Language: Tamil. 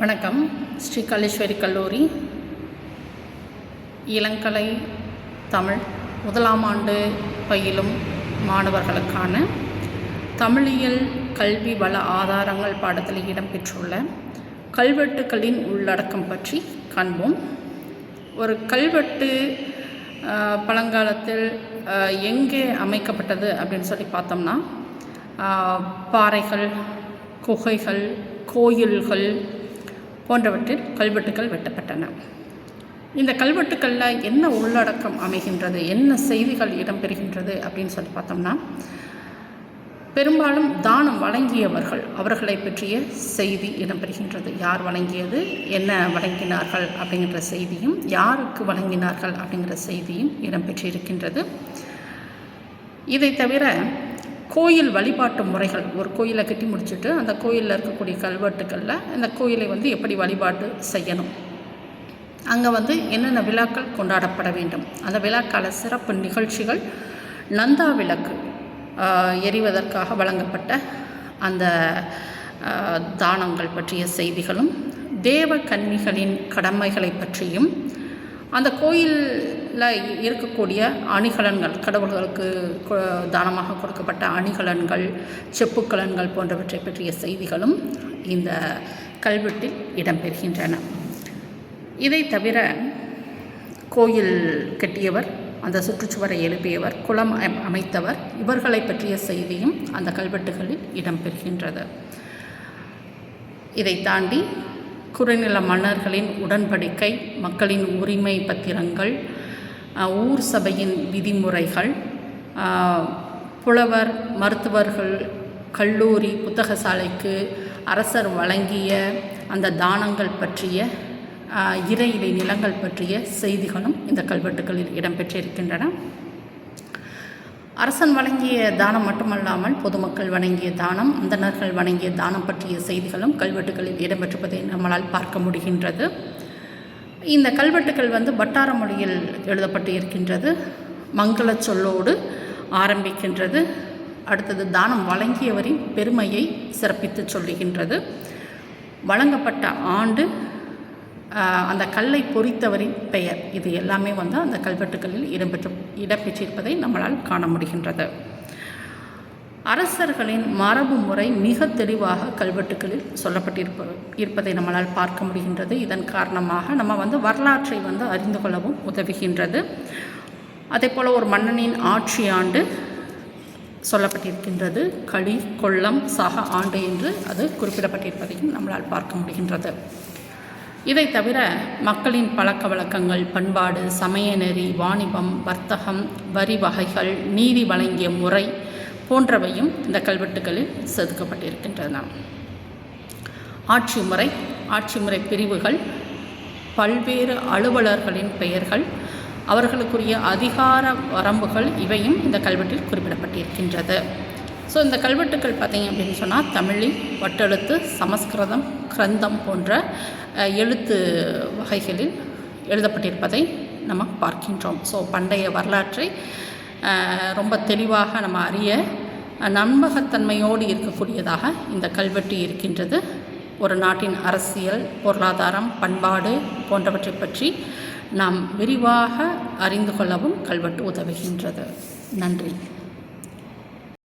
வணக்கம். ஸ்ரீ கலேஸ்வரி கல்லூரி இளங்கலை தமிழ் முதலாம் ஆண்டு பயிலும் மாணவர்களுக்கான தமிழியல் கல்வி வள ஆதாரங்கள் பாடத்தில் இடம்பெற்றுள்ள கல்வெட்டுக்களின் உள்ளடக்கம் பற்றி காண்போம். ஒரு கல்வெட்டு பழங்காலத்தில் எங்கே அமைக்கப்பட்டது அப்படின்னு சொல்லி பார்த்தோம்னா, பாறைகள், குகைகள், கோயில்கள் போன்றவற்றில் கல்வெட்டுக்கள் வெட்டப்பட்டன. இந்த கல்வெட்டுக்களில் என்ன உள்ளடக்கம் அமைகின்றது, என்ன செய்திகள் இடம்பெறுகின்றது அப்படின்னு சொல்லி பார்த்தோம்னா, பெரும்பாலும் தானம் வழங்கியவர்கள் அவர்களை பற்றிய செய்தி இடம்பெறுகின்றது. யார் வழங்கியது, என்ன வழங்கினார்கள் அப்படிங்கிற செய்தியும், யாருக்கு வழங்கினார்கள் அப்படிங்கிற செய்தியும் இடம்பெற்றிருக்கின்றது. இதை தவிர கோயில் வழிபாட்டு முறைகள், ஒரு கோயிலை கட்டி முடிச்சுட்டு அந்த கோயிலில் இருக்கக்கூடிய கல்வெட்டுக்களில் இந்த கோயிலை எப்படி வழிபாடு செய்யணும், அங்கே என்னென்ன விழாக்கள் கொண்டாடப்பட வேண்டும், அந்த விழாக்கால சிறப்பு நிகழ்ச்சிகள், நந்தா விளக்கு எரிவதற்காக வழங்கப்பட்ட அந்த தானங்கள் பற்றிய செய்திகளும், தேவ கன்னிகளின் கடமைகளை பற்றியும், அந்த கோயிலில் இருக்கக்கூடிய அணிகலன்கள், கடவுள்களுக்கு தானமாக கொடுக்கப்பட்ட அணிகலன்கள், செப்புக்கலன்கள் போன்றவற்றை பற்றிய செய்திகளும் இந்த கல்வெட்டில் இடம்பெறுகின்றன. இதை தவிர கோயில் கட்டியவர், அந்த சுற்றுச்சுவரை எழுப்பியவர், குளம் அமைத்தவர், இவர்களை பற்றிய செய்தியும் அந்த கல்வெட்டுகளில் இடம்பெறுகின்றது. இதை தாண்டி குறுநில மன்னர்களின் உடன்படிக்கை, மக்களின் உரிமை பத்திரங்கள், ஊர் சபையின் விதிமுறைகள், புலவர், மருத்துவர்கள், கல்லூரி, புத்தகசாலைக்கு அரசர் வழங்கிய அந்த தானங்கள் பற்றிய, இறை நிலங்கள் பற்றிய செய்திகளும் இந்த கல்வெட்டுகளில் இடம்பெற்றிருக்கின்றன. அரசன் வழங்கிய தானம் மட்டுமல்லாமல் பொதுமக்கள் வழங்கிய தானம், அந்தணர்கள் வழங்கிய தானம் பற்றிய செய்திகளும் கல்வெட்டுகளில் இடம்பெற்றிருப்பதை நம்மளால் பார்க்க முடிகின்றது. இந்த கல்வெட்டுகள் வட்டார மொழியில் எழுதப்பட்டு இருக்கின்றது. மங்கள சொல்லோடு ஆரம்பிக்கின்றது. அடுத்தது தானம் வழங்கியவரின் பெருமையை சிறப்பித்து சொல்லுகின்றது. வழங்கப்பட்ட ஆண்டு, அந்த கல்லை பொறித்தவரின் பெயர், இது எல்லாமே அந்த கல்வெட்டுகளில் இடம்பெற்றிருப்பதை நம்மளால் காண முடிகின்றது. அரசர்களின் மரபு முறை மிக தெளிவாக கல்வெட்டுகளில் இருப்பதை நம்மளால் பார்க்க முடிகின்றது. இதன் காரணமாக நம்ம வரலாற்றை அறிந்து கொள்ளவும் உதவுகின்றது. அதே போல் ஒரு மன்னனின் ஆட்சி ஆண்டு சொல்லப்பட்டிருக்கின்றது. களி, கொள்ளம், சக ஆண்டு என்று அது குறிப்பிடப்பட்டிருப்பதையும் நம்மளால் பார்க்க முடிகின்றது. இதை தவிர மக்களின் பழக்க வழக்கங்கள், பண்பாடு, சமய நெறி, வாணிபம், வர்த்தகம், வரி வகைகள், நீதி வழங்கிய முறை போன்றவையும் இந்த கல்வெட்டுகளில் செதுக்கப்பட்டிருக்கின்றன. ஆட்சி முறை பிரிவுகள், பல்வேறு அலுவலர்களின் பெயர்கள், அவர்களுக்குரிய அதிகார வரம்புகள், இவையும் இந்த கல்வெட்டில் குறிப்பிடப்பட்டிருக்கின்றது. ஸோ இந்த கல்வெட்டுக்கள் பார்த்திங்க அப்படின்னு சொன்னால், தமிழில் வட்டெழுத்து, சமஸ்கிருதம், கிரந்தம் போன்ற எழுத்து வகைகளில் எழுதப்பட்டிருப்பதை நம்ம பார்க்கின்றோம். ஸோ பண்டைய வரலாற்றை ரொம்ப தெளிவாக நம்ம அறிய நம்பகத்தன்மையோடு இருக்கக்கூடியதாக இந்த கல்வெட்டு இருக்கின்றது. ஒரு நாட்டின் அரசியல், பொருளாதாரம், பண்பாடு போன்றவற்றை பற்றி நாம் விரிவாக அறிந்து கொள்ளவும் கல்வெட்டு உதவுகின்றது. நன்றி.